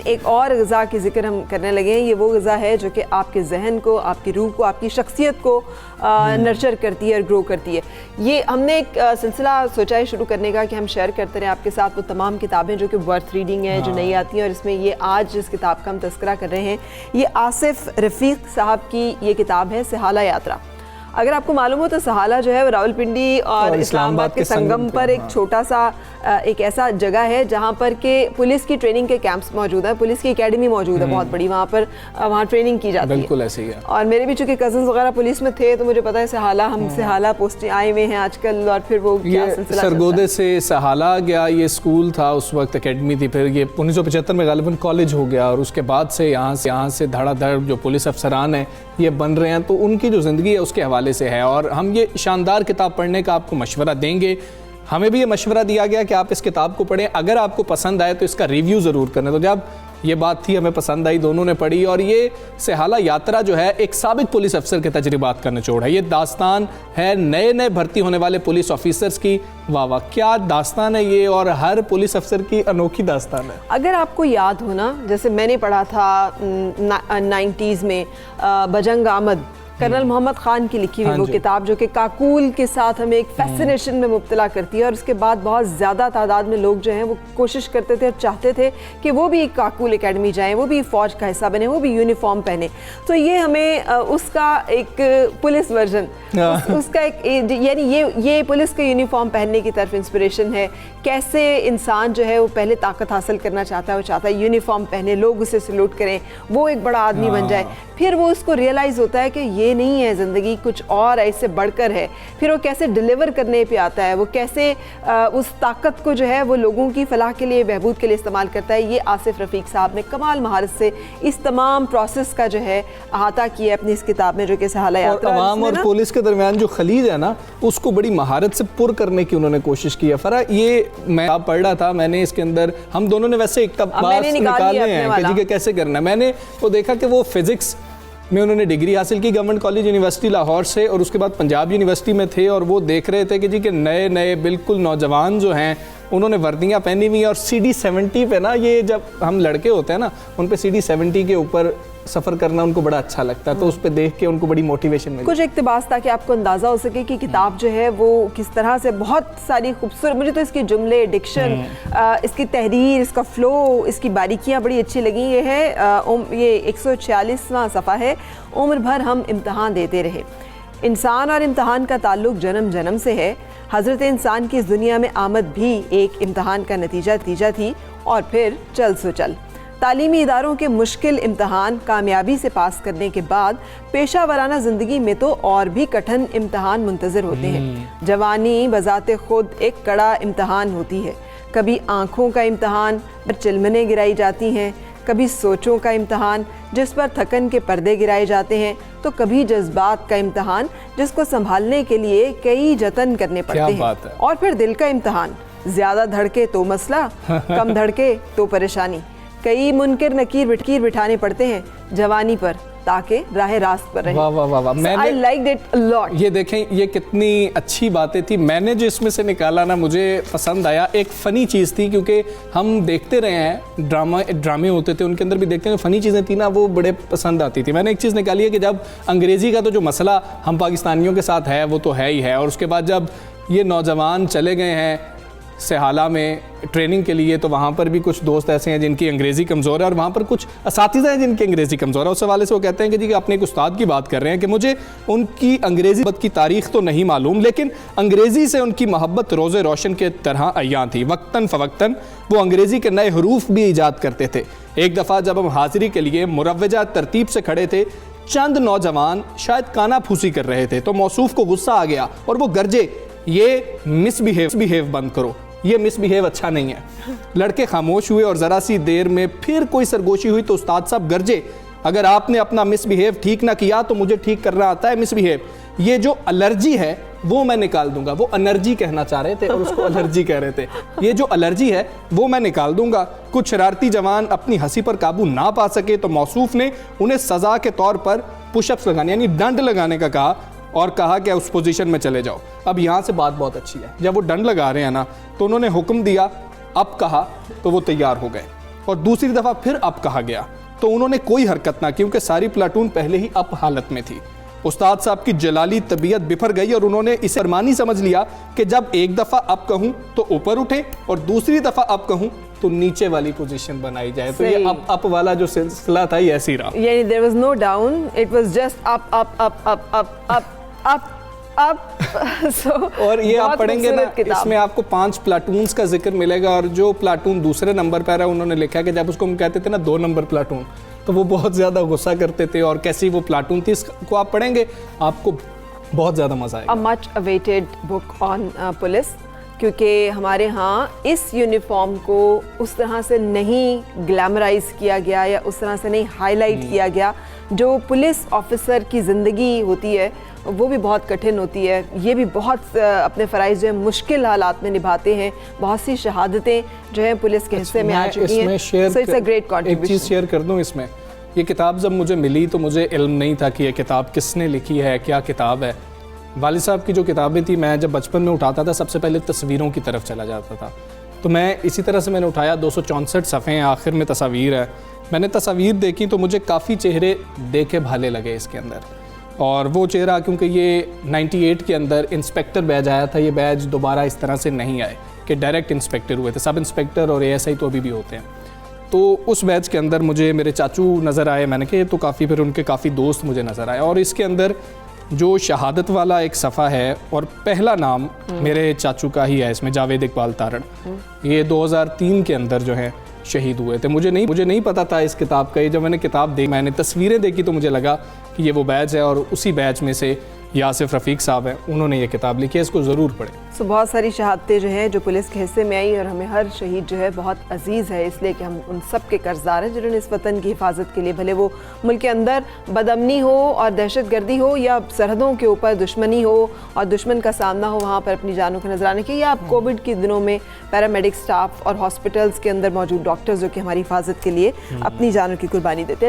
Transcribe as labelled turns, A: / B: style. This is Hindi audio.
A: एक और ग़िज़ा की ज़िक्र हम करने लगे हैं। ये वो ग़िज़ा है जो कि आपके जहन को, आपकी रूह को, आपकी शख्सियत को नर्चर करती है और ग्रो करती है। ये हमने एक सिलसिला सोचा है शुरू करने का कि हम शेयर करते रहें आपके साथ वो तमाम किताबें जो कि वर्थ रीडिंग हैं, जो नहीं आती हैं। और इसमें ये आज जिस किताब का हम तज़किरा कर रहे हैं, ये आसिफ रफ़ीक साहब की ये किताब है सहाला यात्रा। अगर आपको मालूम हो तो सहाला जो है वो रावलपिंडी और इस्लामाबाद के संगम पर एक छोटा सा एक ऐसा जगह है जहाँ पर के पुलिस की ट्रेनिंग के कैंप्स मौजूद हैं, पुलिस की एकेडमी मौजूद है बहुत बड़ी, वहाँ ट्रेनिंग की जाती है।
B: बिल्कुल ऐसे ही है।
A: और मेरे भी चूँकि कज़न्स वगैरह पुलिस में थे तो मुझे पता है सहाला, हम सहाला पोस्ट आए हुए हैं आजकल। और फिर वो
B: सरगोदे से सहाला गया, ये स्कूल था उस वक्त, एकेडमी थी। फिर ये 1975 में गालिबन कॉलेज हो गया और उसके बाद से यहाँ से धड़ाधड़ जो पुलिस अफसरान हैं ये बन रहे हैं, तो उनकी जो ज़िंदगी है उसके हवाले से है। और हम ये शानदार किताब पढ़ने का आपको मशवरा देंगे। हमें भी ये मशवरा दिया गया कि आप इस किताब को पढ़ें, अगर आपको पसंद आए तो इसका रिव्यू ज़रूर करें। तो जब ये बात थी, हमें पसंद आई, दोनों ने पढ़ी। और ये सहाला यात्रा जो है एक साबिक पुलिस अफसर के तजर्बात का निचोड़ है। ये दास्तान है नए भर्ती होने वाले पुलिस ऑफिसर्स की। वाह वाह, क्या दास्तान है ये, और हर पुलिस अफसर की अनोखी दास्तान है।
A: अगर आपको याद हो ना, जैसे मैंने पढ़ा था 90s में बजंग आमद, कर्नल मोहम्मद खान की लिखी हुई वो किताब जो कि काकूल के साथ हमें एक फैसिनेशन में मुब्तला करती है। और उसके बाद बहुत ज़्यादा तादाद में लोग जो हैं वो कोशिश करते थे और चाहते थे कि वो भी काकूल एकेडमी जाएं, वो भी फ़ौज का हिस्सा बने, वो भी यूनिफॉर्म पहने। तो ये हमें उसका एक पुलिस वर्जन, उसका एक यानी ये पुलिस के यूनिफॉर्म पहनने की तरफ इंस्पिरेशन है। कैसे इंसान जो है वो पहले ताकत हासिल करना चाहता है, वो चाहता है यूनिफॉर्म पहने, लोग उसे सल्यूट करें, वो एक बड़ा आदमी बन जाए। फिर वो उसको रियलाइज़ होता है कि ये नहीं है ज़िंदगी, कुछ और इससे बढ़कर है। फिर वो कैसे डिलीवर करने पे आता है, वो कैसे उस ताकत को जो है वो लोगों की फलाह के लिए, बहबूद के लिए इस्तेमाल करता है। ये आसिफ रफ़ीक साहब ने कमाल महारत से इस तमाम प्रोसेस का जो है अहाता किया अपनी इस किताब में, जो कि सहाला यात्रा।
B: और अवाम और पुलिस के दरमियान जो खलीज है ना, उसको बड़ी महारत से पुर करने की उन्होंने कोशिश की है। फरा ये मैं पढ़ रहा था, मैंने इसके अंदर, हम दोनों ने वैसे एक निकाले हैं कि कैसे करना है। मैंने वो देखा कि वो फिजिक्स में उन्होंने डिग्री हासिल की गवर्नमेंट कॉलेज यूनिवर्सिटी लाहौर से, और उसके बाद पंजाब यूनिवर्सिटी में थे। और वो देख रहे थे कि जी के नए बिल्कुल नौजवान जो हैं उन्होंने वर्दियाँ पहनी हुई हैं। और CD70 पे ना, ये जब हम लड़के होते हैं ना, उन पे CD70 के ऊपर सफ़र करना उनको बड़ा अच्छा लगता है। तो उस पर देख के उनको बड़ी मोटिवेशन मिली।
A: कुछ इक़्तिबास ताकि आपको अंदाज़ा हो सके कि किताब जो है वो किस तरह से बहुत सारी खूबसूरत, मुझे तो इसके जुमले, डिक्शन, इसकी तहरीर, इसका फ़्लो, इसकी बारीकियाँ बड़ी अच्छी लगी। ये है ये 146वां सफ़ा है। उम्र भर हम इम्तहान देते रहे। इंसान और इम्तहान का ताल्लुक़ जन्म जन्म से है। हज़रत इंसान की इस दुनिया में आमद भी एक इम्तहान का नतीजा थी, और फिर चल सो चल। तालीमी इदारों के मुश्किल इम्तहान कामयाबी से पास करने के बाद पेशा वराना ज़िंदगी में तो और भी कठिन इम्तहान मुंतज़िर होते हैं। जवानी बज़ाते खुद एक कड़ा इम्तहान होती है। कभी आँखों का इम्तहान पर चिलमने गिराई जाती हैं, कभी सोचों का इम्तहान जिस पर थकन के पर्दे गिराए जाते हैं, तो कभी जज्बात का इम्तहान जिसको संभालने के लिए कई जतन करने पड़ते हैं। और फिर दिल का इम्तहान, ज़्यादा धड़के तो मसला, कम धड़के तो परेशानी। कई मुनकिर नकीर बिठाने पड़ते हैं जवानी पर ताकि राह रास्त पर रहे।
B: वाह वाह वाह वाह, मैंने
A: I liked it a lot।
B: ये देखें, ये कितनी अच्छी बातें थी। मैंने जो इसमें से निकाला ना, मुझे पसंद आया। एक फ़नी चीज़ थी, क्योंकि हम देखते रहे हैं ड्रामे होते थे, उनके अंदर भी देखते हैं फ़नी चीज़ें थी ना, वो बड़े पसंद आती थी। मैंने एक चीज़ निकाली है कि जब अंग्रेज़ी का तो जो मसला हम पाकिस्तानियों के साथ है वो तो है ही है, और उसके बाद जब ये नौजवान चले गए हैं सहाला में ट्रेनिंग के लिए, तो वहाँ पर भी कुछ दोस्त ऐसे हैं जिनकी अंग्रेज़ी कमज़ोर है, और वहाँ पर कुछ असातिज़ा हैं जिनकी अंग्रेज़ी कमज़ोर है। उस हवाले से वो कहते हैं कि जी अपने एक उस्ताद की बात कर रहे हैं कि मुझे उनकी अंग्रेज़ी की तारीख़ तो नहीं मालूम, लेकिन अंग्रेज़ी से उनकी मोहब्बत रोज़े रोशन के तरह अय्यां थी। वक्तन फ़वक्तन वो अंग्रेज़ी के नए हरूफ भी ईजाद करते थे। एक दफ़ा जब हम हाज़िरी के लिए मुरव्वजा तरतीब से खड़े थे, चंद नौजवान शायद काना फूसी कर रहे थे, तो मौसूफ़ को गुस्सा आ गया और वो गरजे, ये मिसबिहेव बंद करो, ये मिसबिहेव अच्छा नहीं है। लड़के खामोश हुए और ज़रा सी देर में फिर कोई सरगोशी हुई तो उस्ताद साहब गरजे, अगर आपने अपना मिसबिहेव ठीक ना किया तो मुझे ठीक करना आता है मिसबिहेव। ये जो एलर्जी है वो मैं निकाल दूंगा। वो एनर्जी कहना चाह रहे थे और उसको एलर्जी कह रहे थे। ये जो एलर्जी है वो मैं निकाल दूंगा। कुछ शरारती जवान अपनी हंसी पर काबू ना पा सके तो मौसूफ ने उन्हें सज़ा के तौर पर पुशअप्स लगाने यानी डंड लगाने का कहा और कहा कि उस पोजीशन में चले जाओ। अब यहाँ से बात बहुत अच्छी है, जब वो डंड लगा रहे हैं ना तो उन्होंने हुक्म दिया, अब कहा तो वो तैयार हो गए और दूसरी दफ़ा फिर अप कहा गया तो उन्होंने कोई हरकत ना की, क्योंकि सारी प्लाटून पहले ही अप हालत में थी। उस्ताद साहब की जलाली तबीयत बिफर गई और उन्होंने इसे अरमानी समझ लिया कि जब एक दफ़ा अप कहूँ तो ऊपर उठे और दूसरी दफ़ा अप कहूँ तो नीचे वाली पोजीशन बनाई जाए। तो ये अप वाला जो सिलसिला था ये ऐसी रहा,
A: यानी there was no down, it was just up up up up up up up up. So,
B: और ये आप पढ़ेंगे ना, इसमें आपको 5 प्लाटून्स का जिक्र मिलेगा और जो प्लाटून दूसरे नंबर पर है उन्होंने लिखा कि जब उसको हम कहते थे ना 2 नंबर प्लाटून, तो वो बहुत ज़्यादा गुस्सा करते थे और कैसी वो प्लाटून थी, इसको आप पढ़ेंगे आपको बहुत ज़्यादा मज़ा आएगा।
A: Much awaited book on police, क्योंकि हमारे यहाँ इस यूनिफॉर्म को उस तरह से नहीं ग्लैमराइज किया गया या उस तरह से नहीं हाईलाइट किया गया। जो पुलिस ऑफिसर की ज़िंदगी होती है वो भी बहुत कठिन होती है, ये भी बहुत अपने फ़राइज़ जो है मुश्किल हालात में निभाते हैं। बहुत सी शहादतें जो है पुलिस के हिस्से में आ चुकी हैं। So it's a great contribution.
B: एक चीज़ शेयर कर दूँ इसमें, ये किताब जब मुझे मिली तो मुझे इल्म नहीं था कि ये किताब किसने लिखी है, क्या किताब है। वालिद साहब की जो किताबें थी, मैं जब बचपन में उठाता था सबसे पहले तस्वीरों की तरफ चला जाता था, तो मैं इसी तरह से मैंने उठाया। 264 सफ़े हैं, आखिर में तस्वीर है। मैंने तस्वीर देखी तो मुझे काफ़ी चेहरे देखे भाले लगे इसके अंदर, और वो चेहरा क्योंकि ये 98 के अंदर इंस्पेक्टर बैच आया था, ये बैच दोबारा इस तरह से नहीं आए कि डायरेक्ट इंस्पेक्टर हुए थे। सब इंस्पेक्टर और ASI तो अभी भी होते हैं। तो उस बैच के अंदर मुझे मेरे चाचू नज़र आए, मैंने कहा तो काफ़ी, फिर उनके काफ़ी दोस्त मुझे नज़र आए। और इसके अंदर जो शहादत वाला एक सफ़ा है और पहला नाम मेरे चाचू का ही है इसमें, जावेद इकबाल तारण। ये 2003 के अंदर जो है शहीद हुए थे। मुझे नहीं पता था इस किताब का। ये जब मैंने किताब देखी, मैंने तस्वीरें देखी तो मुझे लगा कि ये वो बैच है, और उसी बैच में से यासिफ रफ़ीक साहब हैं, उन्होंने ये किताब लिखी है, इसको ज़रूर पढ़ें।
A: सो बहुत सारी शहादतें जो हैं जो पुलिस के हिस्से में आई, और हमें हर शहीद जो है बहुत अजीज़ है, इसलिए कि हम उन सब के कर्जदार हैं जिन्होंने इस वतन की हिफाजत के लिए, भले वो मुल्क के अंदर बदअमनी हो और दहशतगर्दी हो या सरहदों के ऊपर दुश्मनी हो और दुश्मन का सामना हो वहाँ पर अपनी जानों को नजराने की, या आप कोविड के दिनों में पैरामेडिक स्टाफ और हॉस्पिटल्स के अंदर मौजूद डॉक्टर्स जो कि हमारी हिफाजत के लिए अपनी जानों की कुर्बानी देते हैं।